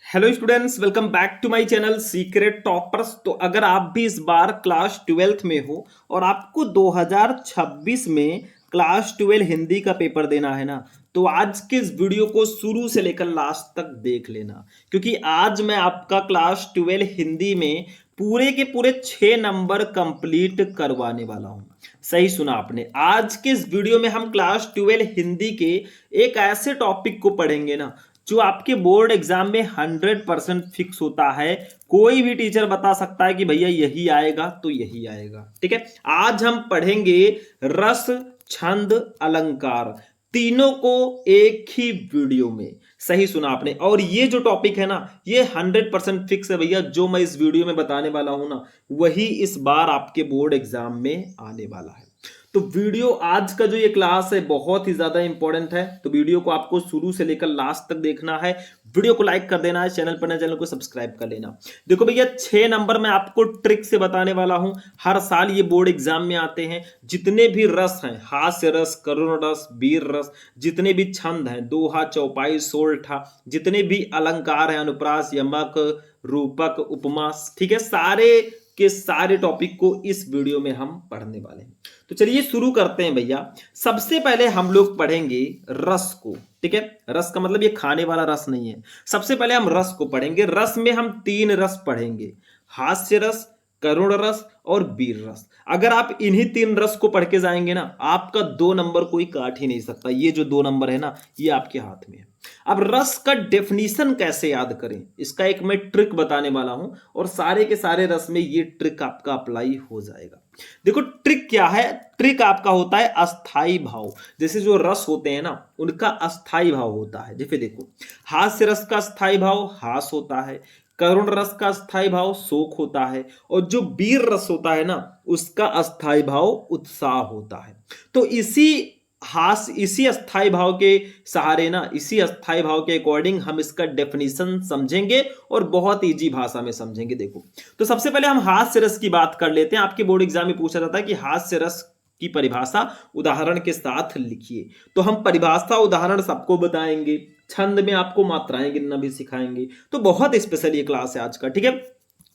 Hello students, welcome back to my channel secret toppers. तो अगर आप भी इस बार क्लास 12th में हो और आपको 2026 में क्लास 12 हिंदी का पेपर देना है ना, तो आज के इस वीडियो को शुरू से लेकर लास्ट तक देख लेना, क्योंकि आज मैं आपका क्लास 12 हिंदी में पूरे के पूरे 6 नंबर कंप्लीट करवाने वाला हूं। सही सुना आपने। आज के इस वीडियो में हम क्लास 12 हिंदी के एक ऐसे टॉपिक को पढ़ेंगे ना, जो आपके बोर्ड एग्जाम में 100% फिक्स होता है। कोई भी टीचर बता सकता है कि भैया यही आएगा तो यही आएगा। ठीक है, आज हम पढ़ेंगे रस, छंद, अलंकार, तीनों को एक ही वीडियो में। सही सुना आपने। और ये जो टॉपिक है ना, ये 100% फिक्स है भैया। जो मैं इस वीडियो में बताने वाला हूं ना, वही इस बार आपके बोर्ड एग्जाम में आने वाला है। तो वीडियो आज का जो ये क्लास है बहुत ही ज्यादा इंपॉर्टेंट है, तो वीडियो को आपको शुरू से लेकर लास्ट तक देखना है। वीडियो को लाइक कर देना है, चैनल पर नए चैनल को सब्सक्राइब कर लेना। देखो भैया, 6 नंबर मैं आपको ट्रिक से बताने वाला हूं। हर साल ये बोर्ड एग्जाम में आते हैं। जितने भी रस हैं, हास्य रस, करुण रस, वीर रस, जितने भी छंद हैं, दोहा, चौपाई, सोरठा, जितने भी अलंकार हैं, अनुप्रास, यमक, रूपक, उपमा, ठीक है, सारे के सारे टॉपिक को इस वीडियो में हम पढ़ने वाले हैं। तो चलिए शुरू करते हैं भैया। सबसे पहले हम लोग पढ़ेंगे रस को। ठीक है, रस का मतलब ये खाने वाला रस नहीं है। सबसे पहले हम रस को पढ़ेंगे। रस में हम 3 रस पढ़ेंगे, हास्य रस, करुण रस और वीर रस। अगर आप इन्हीं 3 रस को पढ़ के जाएंगे ना, आपका 2 नंबर कोई काट ही नहीं सकता। ये जो 2 नंबर है ना, ये आपके हाथ में है। अब रस का डेफिनेशन कैसे याद करें, इसका एक मैं ट्रिक बताने वाला हूं, और सारे के सारे रस में ये ट्रिक आपका अप्लाई हो जाएगा। देखो ट्रिक क्या है। ट्रिक आपका होता है अस्थाई भाव। जैसे जो रस होते हैं ना, उनका अस्थाई भाव होता है। जैसे देखो, हास्य रस का अस्थाई भाव हास होता है, करुण रस का अस्थाई भाव शोक होता है, और जो वीर रस होता है ना, उसका अस्थाई भाव उत्साह होता है। तो इसी अस्थाई भाव के सहारे ना, इसी अस्थाई भाव के अकॉर्डिंग हम इसका डेफिनेशन समझेंगे और बहुत इजी भाषा में समझेंगे। देखो, तो सबसे पहले हम हास्य रस की बात कर लेते हैं। आपके बोर्ड एग्जाम में पूछा जाता है कि हास्य रस की परिभाषा उदाहरण के साथ लिखिए। तो हम परिभाषा उदाहरण सबको बताएंगे, छंद में आपको मात्राएं गिनना भी सिखाएंगे। तो बहुत स्पेशल ये क्लास है आज का। ठीक है,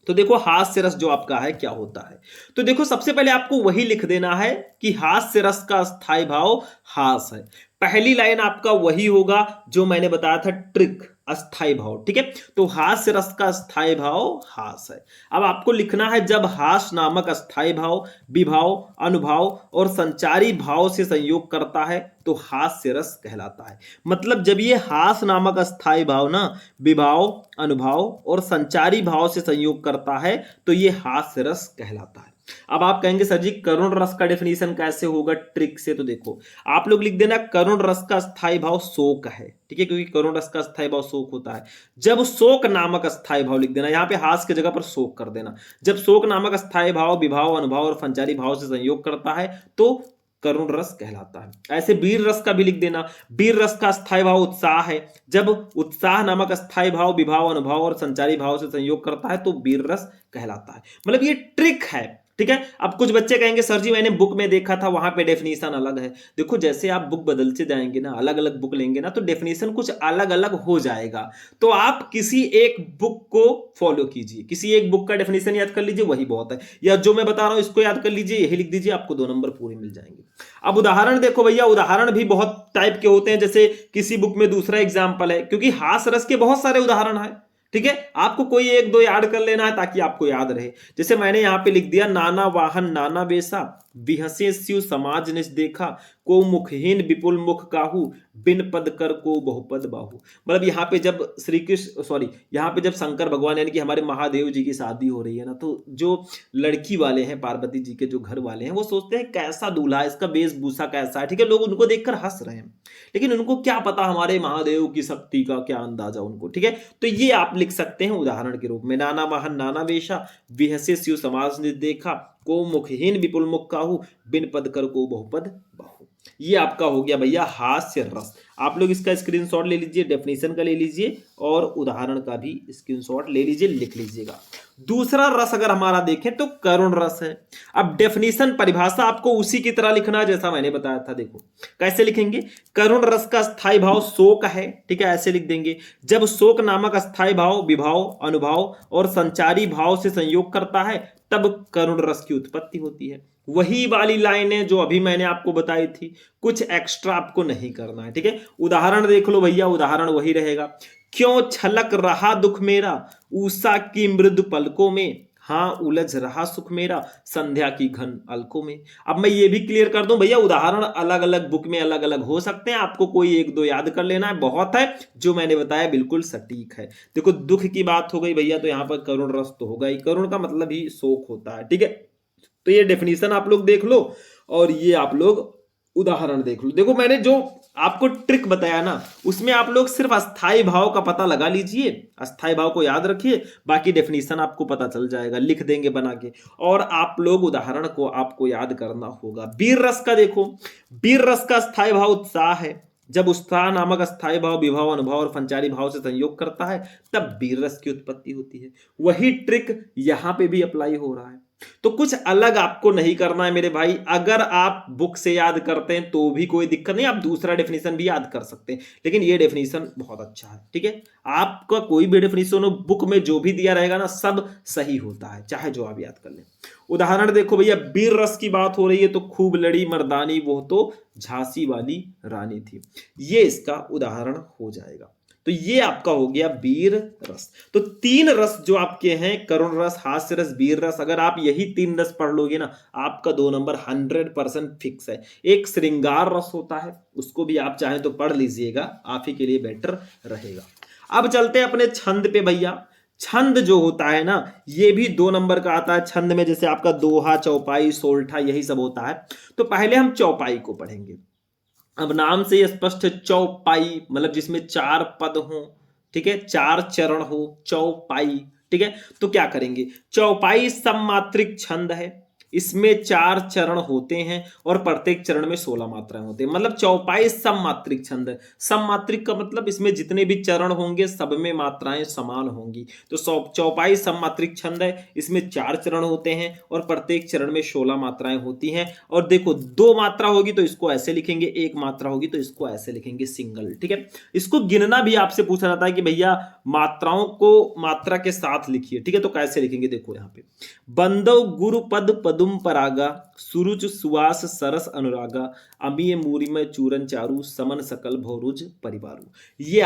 तो देखो हास्य रस जो आपका है क्या होता है। तो देखो सबसे पहले आपको वही लिख देना है कि हास्य रस का स्थायी भाव हास है। पहली लाइन आपका वही होगा जो मैंने बताया था, ट्रिक, अस्थाई भाव। ठीक है, तो हास्य रस का स्थायी भाव हास है। अब आपको लिखना है, जब हास नामक अस्थाई भाव विभाव, अनुभाव और संचारी भाव से संयोग करता है तो हास्य रस कहलाता है। मतलब जब ये हास नामक अस्थाई भाव ना विभाव, अनुभाव और संचारी भाव से संयोग करता है तो ये हास्य रस कहलाता है। अब आप कहेंगे सर जी करुण रस का डेफिनेशन कैसे होगा ट्रिक से। तो देखो, आप लोग लिख देना करुण रस का स्थायी भाव शोक है। ठीक है, क्योंकि करुण रस का स्थायी भाव शोक होता है। जब शोक नामक स्थायी भाव लिख देना, यहां पे हास की जगह पर शोक कर देना। जब शोक नामक स्थायी भाव विभाव, अनुभाव और संचारी भाव से संयोग करता है तो करुण रस कहलाता है। ऐसे वीर रस का भी लिख देना। वीर रस का स्थायी भाव उत्साह है। जब उत्साह नामक स्थायी भाव विभाव, अनुभव और संचारी भाव से संयोग करता है तो वीर रस कहलाता है। मतलब ये ट्रिक है। ठीक है, अब कुछ बच्चे कहेंगे सर जी मैंने बुक में देखा था, वहां पे डेफिनेशन अलग है। देखो जैसे आप बुक बदलते जाएंगे ना, अलग अलग बुक लेंगे ना, तो डेफिनेशन कुछ अलग अलग हो जाएगा। तो आप किसी एक बुक को फॉलो कीजिए, किसी एक बुक का डेफिनेशन याद कर लीजिए, वही बहुत है। या जो मैं बता रहा हूं इसको याद कर लीजिए, यही लिख दीजिए, आपको 2 नंबर पूरे मिल जाएंगे। अब उदाहरण देखो भैया, उदाहरण भी बहुत टाइप के होते हैं। जैसे किसी बुक में दूसरा एग्जाम्पल है, क्योंकि हास रस के बहुत सारे उदाहरण है। ठीक है, आपको कोई 1-2 याद कर लेना है ताकि आपको याद रहे। जैसे मैंने यहां पे लिख दिया, नाना वाहन नाना वेशा, बिहसे शिव समाज निज देखा, को मुखहीन विपुल मुख काहू, बिन पद कर को बहुपद बाहू। मतलब यहाँ पे जब श्री कृष्ण यहाँ पे जब शंकर भगवान यानी कि हमारे महादेव जी की शादी हो रही है ना, तो जो लड़की वाले हैं, पार्वती जी के जो घर वाले हैं, वो सोचते हैं कैसा दूल्हा है, इसका वेशभूषा कैसा है। ठीक है, लोग उनको देखकर हंस रहे हैं, लेकिन उनको क्या पता हमारे महादेव की शक्ति का क्या अंदाजा उनको। ठीक है, तो ये आप लिख सकते हैं उदाहरण के रूप में, नाना वाहन नाना वेशा, बिहसे शिव समाज ने देखा, को मुखहीन विपुल मुख काहू, बिन पद कर को बहुपद बाहू। ये आपका हो गया भैया हास्य रस। आप लोग इसका स्क्रीनशॉट ले लीजिए, डेफिनेशन का ले लीजिए और उदाहरण का भी स्क्रीनशॉट ले लीजिए, लिख लीजिएगा। दूसरा रस अगर हमारा देखें तो करुण रस है। अब डेफिनेशन परिभाषा आपको उसी की तरह लिखना है जैसा मैंने बताया था। देखो कैसे लिखेंगे, करुण रस का स्थायी भाव शोक है, ठीक है, ऐसे लिख देंगे। जब शोक नामक स्थायी भाव विभाव, अनुभव और संचारी भाव से संयोग करता है तब करुण रस की उत्पत्ति होती है। वही वाली लाइनें जो अभी मैंने आपको बताई थी, कुछ एक्स्ट्रा आपको नहीं करना है, ठीक है। उदाहरण देख लो भैया, उदाहरण वही रहेगा। क्यों छलक रहा दुख मेरा उषा की मृदु पलकों में, हाँ उलझ रहा सुख मेरा संध्या की घन अलकों में। अब मैं ये भी क्लियर कर दूं भैया, उदाहरण अलग अलग बुक में अलग अलग हो सकते हैं, आपको कोई एक दो याद कर लेना है, बहुत है जो मैंने बताया बिल्कुल सटीक है। देखो दुख की बात हो गई भैया, तो यहां पर करुण रस तो होगा ही, करुण का मतलब ही शोक होता है, ठीक है। तो ये डेफिनेशन आप लोग देख लो और ये आप लोग उदाहरण देख लो। देखो मैंने जो आपको ट्रिक बताया ना, उसमें आप लोग सिर्फ अस्थाई भाव का पता लगा लीजिए, अस्थाई भाव को याद रखिए, बाकी डेफिनेशन आपको पता चल जाएगा, लिख देंगे बना के। और आप लोग उदाहरण को आपको याद करना होगा। वीर रस का देखो, वीर रस का अस्थाई भाव उत्साह है। जब उत्साह नामक अस्थाई भाव विभाव, अनुभव और संचारी भाव से संयोग करता है तब वीर रस की उत्पत्ति होती है। वही ट्रिक यहां पे भी अप्लाई हो रहा है। तो कुछ अलग आपको नहीं करना है मेरे भाई। अगर आप बुक से याद करते हैं तो भी कोई दिक्कत नहीं, आप दूसरा डेफिनेशन भी याद कर सकते हैं, लेकिन ये डेफिनेशन बहुत अच्छा है, ठीक है। आपका कोई भी डेफिनेशन हो, बुक में जो भी दिया रहेगा ना सब सही होता है, चाहे जो आप याद कर लें। उदाहरण देखो भैया, वीर रस की बात हो रही है तो खूब लड़ी मर्दानी वो तो झांसी वाली रानी थी, ये इसका उदाहरण हो जाएगा। तो ये आपका हो गया वीर रस। तो तीन रस जो आपके हैं, करुण रस, हास्य रस, वीर रस, अगर आप यही तीन रस पढ़ लोगे ना, आपका 2 नंबर 100% फिक्स है। एक श्रृंगार रस होता है, उसको भी आप चाहें तो पढ़ लीजिएगा, आप ही के लिए बेटर रहेगा। अब चलते हैं अपने छंद पे भैया। छंद जो होता है ना, ये भी 2 नंबर का आता है। छंद में जैसे आपका दोहा, चौपाई, सोलठा, यही सब होता है। तो पहले हम चौपाई को पढ़ेंगे। अब नाम से स्पष्ट है, चौपाई मतलब जिसमें 4 पद हो, ठीक है, 4 चरण हो, चौपाई, ठीक है। तो क्या करेंगे, चौपाई सममात्रिक छंद है, इसमें 4 चरण होते हैं और प्रत्येक चरण में 16 मात्राएं होती हैं। मतलब चौपाई सममात्रिक छंद है। सममात्रिक का मतलब इसमें जितने भी चरण होंगे सब में मात्राएं समान होंगी। तो चौपाई सममात्रिक छंद है, इसमें 4 चरण होते हैं और प्रत्येक चरण में 16 मात्राएं होती हैं। और देखो 2 मात्रा होगी तो इसको ऐसे लिखेंगे, 1 मात्रा होगी तो इसको ऐसे लिखेंगे, सिंगल, ठीक है। इसको गिनना भी आपसे पूछा जाता है कि भैया मात्राओं को मात्रा के साथ लिखिए, ठीक है। तो कैसे लिखेंगे, देखो यहाँ पे, बंदव गुरु पद पदुम परागा सुरुच सुवास सरस अनुरागा अमीय मूरी में चूरन चारू समन सकल भौरुज परिवारू। ये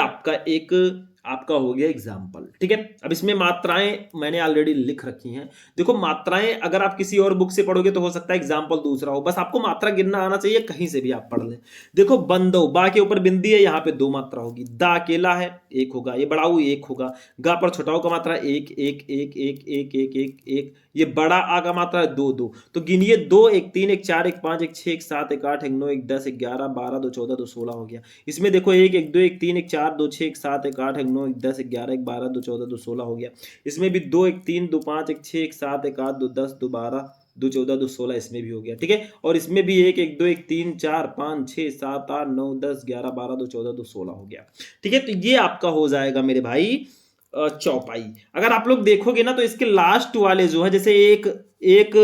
आपका हो गया एग्जाम्पल, ठीक है। अब इसमें मात्राएं मैंने ऑलरेडी लिख रखी हैं। देखो मात्राएं अगर आप किसी और बुक से पढ़ोगे तो हो सकता है एग्जाम्पल दूसरा हो, बस आपको मात्रा गिनना आना चाहिए, कहीं से भी आप पढ़ लें। देखो बंदो, बा के ऊपर बिंदी है, यहाँ पे 2 मात्रा होगी। दा अकेला है, 1 होगा, ये बड़ाऊ 1 होगा। गा पर छोटाऊ का मात्रा 1 1 1 1 1 1 1 1, ये बड़ा आ का मात्रा है 2 2। तो गिनिए 2 1 3 1 4 1 5 1 6 1 7 1 8 1 9 1 10 1 11 12 2 14 2 16 हो गया। इसमें देखो 1 1 2 1 3 1 4 2 6 1 7 1 8 1 9 1 10 1 11 1 12 2 14 2 16 हो गया। इसमें भी 2 1 3 2 5 1 6 1 7 1 8 2 10 2 12 2 14 2 16 इसमें भी हो गया, ठीक है। और इसमें भी 1 1 2 1 3 4 5 6 7 8 9 10 11 12 2 14 2 16 हो गया, ठीक है। तो ये आपका हो जाएगा मेरे भाई चौपाई। अगर आप लोग देखोगे ना तो इसके लास्ट वाले जो है, जैसे एक एक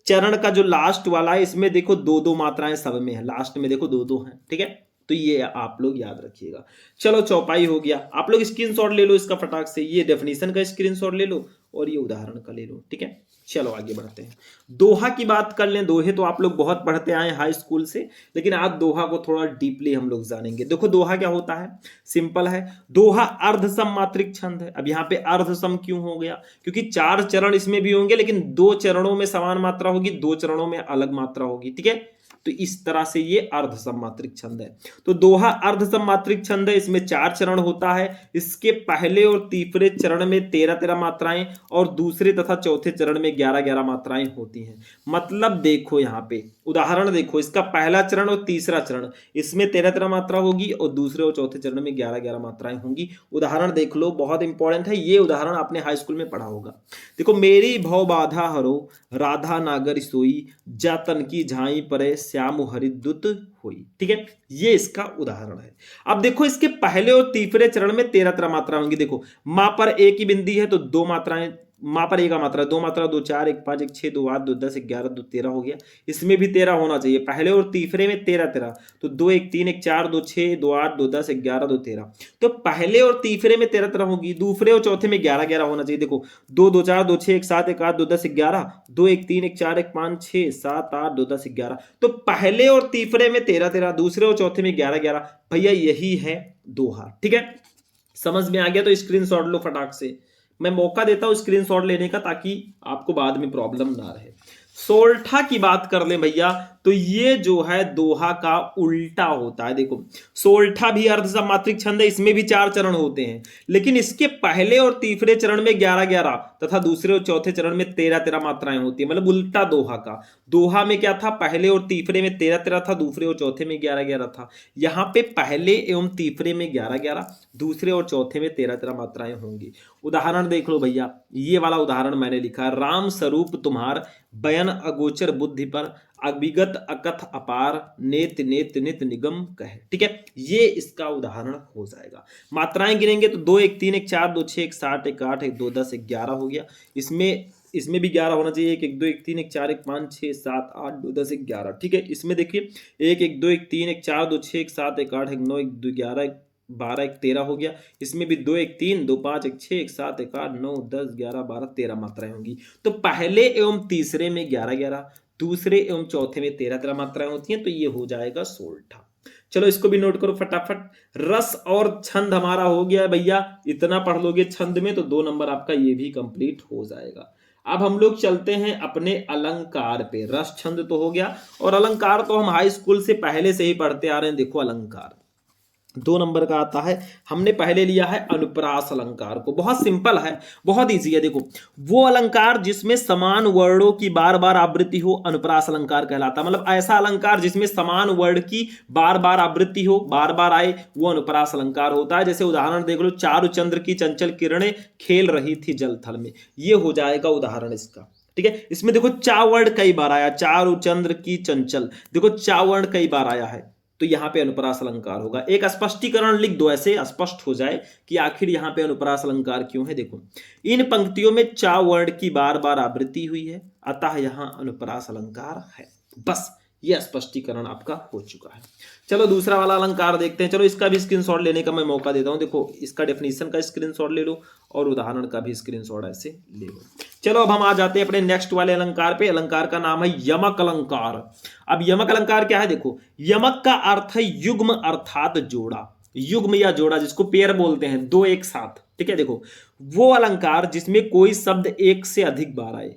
चरण का जो लास्ट वाला है, इसमें देखो 2 2 मात्राएं सब में है, लास्ट में देखो 2 2 हैं, ठीक है। तो ये आप लोग याद रखिएगा। चलो चौपाई हो गया, आप लोग स्क्रीनशॉट ले लो इसका फटाक से, ये डेफिनेशन का स्क्रीनशॉट ले लो और ये उदाहरण का ले लो, ठीक है। चलो आगे बढ़ते हैं। दोहा की बात कर लें। दोहे तो आप लोग बहुत पढ़ते आए हाई स्कूल से, लेकिन आज दोहा को थोड़ा डीपली हम लोग जानेंगे। देखो दोहा क्या होता है, सिंपल है। दोहा अर्धसम मात्रिक छंद है। अब यहाँ पे अर्धसम क्यों हो गया, क्योंकि 4 चरण इसमें भी होंगे, लेकिन 2 चरणों में समान मात्रा होगी, 2 चरणों में अलग मात्रा होगी, ठीक है। तो इस तरह से ये अर्धसमात्रिक छंद है। तो दोहा अर्धसमात्रिक छंद है, इसमें 4 चरण होता है। इसके पहले और तीसरे चरण में 13-13 मात्राएं और दूसरे तथा चौथे चरण में 11-11 मात्राएं होती हैं। मतलब देखो यहाँ पे उदाहरण देखो, इसका पहला चरण और तीसरा चरण, इसमें 13-13 मात्रा होगी और दूसरे और चौथे चरण में 11-11 मात्राएं होंगी। उदाहरण देख लो, बहुत इंपॉर्टेंट है ये उदाहरण, आपने हाई स्कूल में पढ़ा होगा। देखो, मेरी भव बाधा हरो राधा नागर सोई, जातन की झाई परे श्याम हरिदूत हुई। ठीक है, ये इसका उदाहरण है। अब देखो इसके पहले और तीसरे चरण में 13 13 मात्रा होंगी। देखो माँ पर एक ही बिंदी है तो दो मात्राएं, माँ पर एक का मात्रा, दो मात्रा, 2 4 1 5 1 6 2 8 2 10 11 2 13 हो गया। इसमें भी 13 होना चाहिए, पहले और तीसरे में 13 13, तो 2 1 3 1 4 2 6 2 8 2 10 11 2 13, तो पहले और तीसरे में 13 13 होगी, दूसरे और चौथे में 11 11 होना चाहिए। देखो 2 2 4 2 6 1 7 1 8 2 10 11, 2 1 3 1 4 1 5 6 7 8 2 10 11, तो पहले और तीसरे में 13 13, दूसरे और चौथे में 11 11। भैया यही है दोहा। ठीक है, समझ में आ गया तो स्क्रीनशॉट लो फटाक से। मैं मौका देता हूं स्क्रीनशॉट लेने का ताकि आपको बाद में प्रॉब्लम ना रहे। सोल्ठा की बात कर ले भैया तो ये जो है दोहा का उल्टा होता है। देखो सोल्ठा भी अर्ध समात्रिक छंद है, इसमें भी 4 चरण होते हैं, लेकिन इसके पहले और तीसरे चरण में 11 11 तथा दूसरे और चौथे चरण में 13 13 मात्राएं होती है, मतलब उल्टा दोहा का। दोहा में क्या था, पहले और तीसरे में 13 13 था, दूसरे और चौथे में 11 11 था। यहाँ पे पहले एवं तीसरे में 11 11, दूसरे और चौथे में 13 13 मात्राएं होंगी। उदाहरण देख लो भैया, ये वाला उदाहरण मैंने लिखा, राम स्वरूप तुम्हार बयन अगोचर बुद्धि पर, अविगत अकथ अपार, नेत नेत नित निगम कहे। ठीक है, ये इसका उदाहरण हो जाएगा। मात्राएं गिनेंगे तो 2 1 3 1 4 2 6 1 7 1 8 1 2 10 1 11 हो गया। इसमें भी 11 होना चाहिए, 1 1 2 1 3 1 4 1 5 6 7 8 2 10 1 11। ठीक है, इसमें देखिए 1 1 2 1 3 1 4 2 6 1 7 1 8 1 9 1 2 11 1 12 1 13 हो गया। इसमें भी 2 1 3 2 5 1 6 1 7 1 8 9 10 11 12 13 मात्राएं होंगी। तो पहले एवं तीसरे में 11 11, दूसरे एवं चौथे में 13 13 मात्राएं होती हैं, तो ये हो जाएगा सोल्ठा। चलो इसको भी नोट करो फटाफट। रस और छंद हमारा हो गया भैया, इतना पढ़ लोगे छंद में तो 2 नंबर आपका ये भी कंप्लीट हो जाएगा। अब हम लोग चलते हैं अपने अलंकार पे। रस छंद तो हो गया, और अलंकार तो हम हाई स्कूल से पहले से ही पढ़ते आ रहे हैं। देखो अलंकार 2 नंबर का आता है, हमने पहले लिया है अनुप्रास अलंकार को। बहुत सिंपल है, बहुत इजी है। देखो वो अलंकार जिसमें समान वर्णों की बार बार आवृत्ति हो, अनुप्रास अलंकार कहलाता है। मतलब ऐसा अलंकार जिसमें समान वर्ण की बार बार आवृत्ति हो, बार बार आए, वो अनुप्रास अलंकार होता है। जैसे उदाहरण देख लो, चारु चंद्र की चंचल किरणें खेल रही थी जल थल में, ये हो जाएगा उदाहरण इसका। ठीक है, इसमें देखो चा वर्ण कई बार आया, चारु चंद्र की चंचल, देखो चा वर्ण कई बार आया है, तो यहां पे अनुप्रास अलंकार होगा। एक स्पष्टीकरण लिख दो, ऐसे स्पष्ट हो जाए कि आखिर यहां पे अनुप्रास अलंकार क्यों है। देखो इन पंक्तियों में चा वर्ण की बार बार आवृत्ति हुई है, अतः यहां अनुप्रास अलंकार है। बस ये स्पष्टीकरण आपका हो चुका है। चलो दूसरा वाला अलंकार देखते हैं। चलो इसका भी स्क्रीनशॉट लेने का मैं मौका देता हूं। देखो इसका डेफिनेशन का स्क्रीनशॉट ले लो और उदाहरण का भी स्क्रीनशॉट ऐसे ले लो। चलो अब हम आ जाते हैं अपने नेक्स्ट वाले अलंकार पे। अलंकार का नाम है यमक अलंकार। अब यमक अलंकार क्या है, देखो यमक का अर्थ है युग्म अर्थात जोड़ा, युग्म या जोड़ा, जिसको पेयर बोलते हैं, दो एक साथ। ठीक है, देखो वो अलंकार जिसमें कोई शब्द एक से अधिक बार आए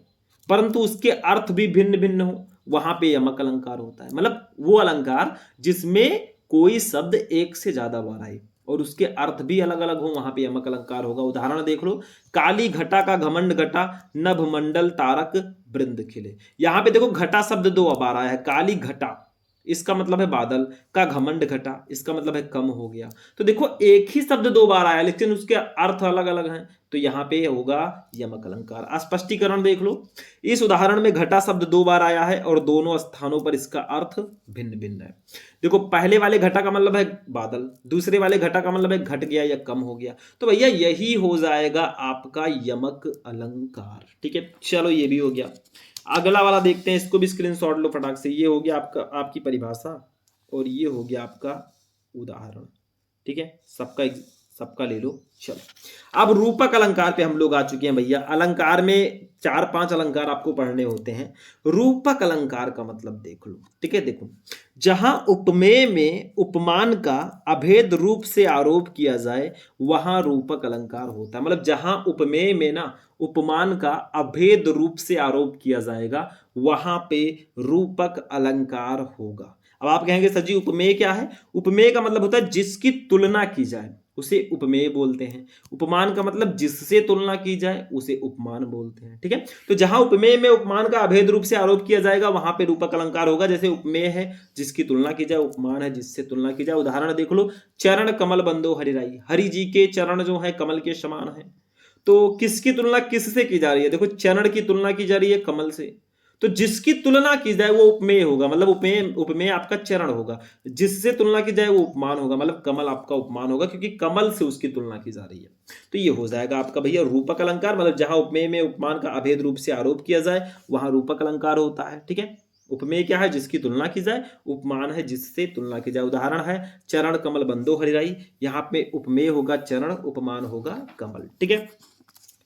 परंतु उसके अर्थ भी भिन्न भिन्न हो, वहां पे यमक अलंकार होता है। मतलब वो अलंकार जिसमें कोई शब्द एक से ज्यादा बार आए और उसके अर्थ भी अलग अलग हो, वहां पे यमक अलंकार होगा। उदाहरण देख लो, काली घटा का घमंड घटा, नभ मंडल तारक वृंद खिले। यहां पे देखो घटा शब्द 2 बार आया है। काली घटा इसका मतलब है बादल, का घमंड घटा इसका मतलब है कम हो गया। तो देखो एक ही शब्द 2 बार आया लेकिन उसके अर्थ अलग अलग हैं, तो यहां पे होगा यमक अलंकार। स्पष्टीकरण देख लो, इस उदाहरण में घटा शब्द 2 बार आया है और दोनों स्थानों पर इसका अर्थ भिन्न भिन्न है। देखो पहले वाले घटा का मतलब है बादल, दूसरे वाले घटा का मतलब है घट गया या कम हो गया, तो भैया यही हो जाएगा आपका यमक अलंकार। ठीक है, चलो ये भी हो गया। अगला वाला देखते हैं, इसको भी स्क्रीनशॉट लो फटाक से। ये हो गया आपका आपकी परिभाषा और ये हो गया आपका उदाहरण। ठीक है, सबका ले लो। चलो अब रूपक अलंकार पे हम लोग आ चुके हैं भैया। अलंकार में 4-5 अलंकार आपको पढ़ने होते हैं। रूपक अलंकार का मतलब देख लो। ठीक है, देखो जहां उपमेय में उपमान का अभेद रूप से आरोप किया जाए वहां रूपक अलंकार होता है। मतलब जहां उपमेय में ना उपमान का अभेद रूप से आरोप किया जाएगा वहां पे रूपक अलंकार होगा। अब आप कहेंगे सर जी उपमेय क्या है? उपमेय का मतलब होता है जिसकी तुलना की जाए उसे उपमेय बोलते हैं। उपमान का मतलब जिससे तुलना की जाए उसे उपमान बोलते हैं। ठीक है, तो जहां उपमेय में उपमान का अभेद रूप से आरोप किया जाएगा वहां पे रूपक अलंकार होगा। जैसे उपमेय है जिसकी तुलना की जाए, उपमान है जिससे तुलना की जाए। उदाहरण देख लो, चरण कमल बंदो हरिराई, हरि जी के चरण जो है कमल के समान है। तो किसकी तुलना किससे की जा रही है? देखो चरण की तुलना की जा रही है कमल से, तो जिसकी तुलना की जाए वो उपमेय होगा, मतलब उपमेय उपमेय आपका चरण होगा, जिससे तुलना की जाए वो उपमान होगा, मतलब कमल आपका उपमान होगा, क्योंकि कमल से उसकी तुलना की जा रही है। तो ये हो जाएगा आपका भैया रूपक अलंकार, मतलब जहां उपमेय में उपमान का अभेद रूप से आरोप किया जाए वहां रूपक अलंकार होता है। ठीक है, उपमेय क्या है? जिसकी तुलना की जाए। उपमान है जिससे तुलना की जाए। उदाहरण है चरण कमल बंदो हरिराई, यहाँ पे उपमेय होगा चरण, उपमान होगा कमल। ठीक है,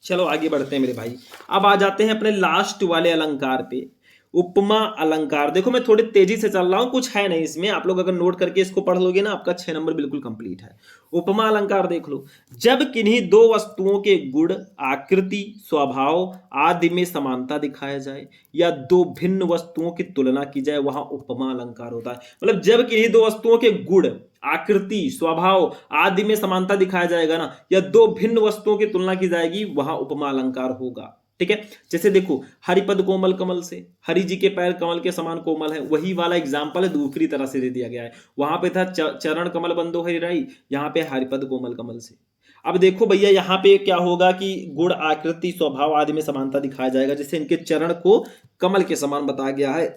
चलो आगे बढ़ते हैं मेरे भाई। अब आ जाते हैं अपने लास्ट वाले अलंकार पे, उपमा अलंकार। देखो मैं थोड़ी तेजी से चल रहा हूं, कुछ है नहीं इसमें, आप लोग अगर नोट करके इसको पढ़ लोगे ना, आपका 6 नंबर बिल्कुल कंप्लीट है। उपमा अलंकार देख लो, जब किन्हीं दो वस्तुओं के गुण, आकृति, स्वभाव आदि में समानता दिखाया जाए या दो भिन्न वस्तुओं की तुलना की जाए, वहां उपमा अलंकार होता है। मतलब जब किन्हीं दो वस्तुओं के गुण, आकृति, स्वभाव आदि में समानता दिखाया जाएगा ना, या दो भिन्न वस्तुओं की तुलना की जाएगी, वहां उपमा अलंकार होगा। ठीक है, जैसे देखो हरिपद कोमल कमल से, हरि जी के पैर कमल के समान कोमल है, वही वाला एग्जाम्पल है, दूसरी तरह से दे दिया गया है। वहां पे था चरण कमल बंदो हरिराई, यहाँ पे हरिपद कोमल कमल से। अब देखो भैया यहाँ पे क्या होगा कि गुण, आकृति, स्वभाव आदि में समानता दिखाया जाएगा, जैसे इनके चरण को कमल के समान बताया गया है,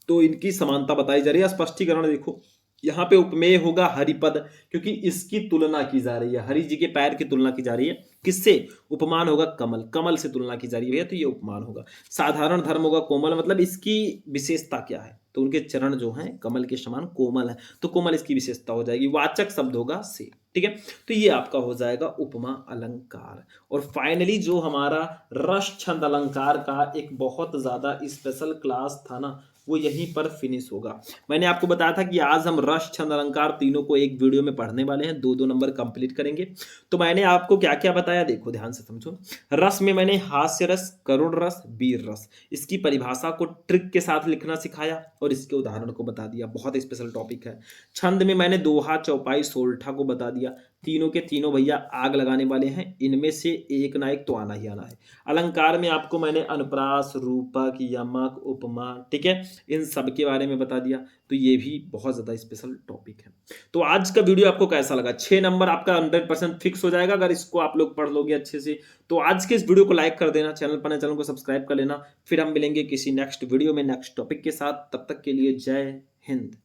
तो इनकी समानता बताई जा रही है। स्पष्टीकरण देखो, यहाँ पे उपमेय होगा हरिपद, क्योंकि इसकी तुलना की जा रही है, हरि जी के पैर की तुलना की जा रही है, किससे? उपमान होगा कमल, कमल से तुलना की जा रही है, तो ये उपमान होगा। साधारण धर्म होगा कोमल, मतलब इसकी विशेषता क्या है? तो उनके चरण जो हैं कमल के समान कोमल है, तो कोमल इसकी विशेषता हो जाएगी। वाचक शब्द होगा से। ठीक है, तो ये आपका हो जाएगा उपमा अलंकार। और फाइनली जो हमारा रस छंद अलंकार का एक बहुत ज्यादा स्पेशल क्लास था ना, वो यहीं पर फिनिश होगा। मैंने आपको बताया था कि आज हम रस छंद अलंकार तीनों को एक वीडियो में पढ़ने वाले हैं, 2-2 नंबर कंप्लीट करेंगे। तो मैंने आपको क्या क्या बताया, देखो ध्यान से समझो। रस में मैंने हास्य रस, करुण रस, वीर रस, इसकी परिभाषा को ट्रिक के साथ लिखना सिखाया और इसके उदाहरण को बता दिया, बहुत स्पेशल टॉपिक है। छंद में मैंने दोहा, चौपाई, सोरठा को बता दिया, तीनों के तीनों भैया आग लगाने वाले हैं, इनमें से एक ना एक तो आना ही आना है। अलंकार में आपको मैंने अनुप्रास, रूपक, यमक, उपमा, ठीक है, इन सब के बारे में बता दिया, तो ये भी बहुत ज्यादा स्पेशल टॉपिक है। तो आज का वीडियो आपको कैसा लगा? 6 नंबर आपका 100% फिक्स हो जाएगा अगर इसको आप लोग पढ़ लोगे अच्छे से। तो आज के इस वीडियो को लाइक कर देना, चैनल पर नए, चैनल को सब्सक्राइब कर लेना। फिर हम मिलेंगे किसी नेक्स्ट वीडियो में नेक्स्ट टॉपिक के साथ, तब तक के लिए जय हिंद।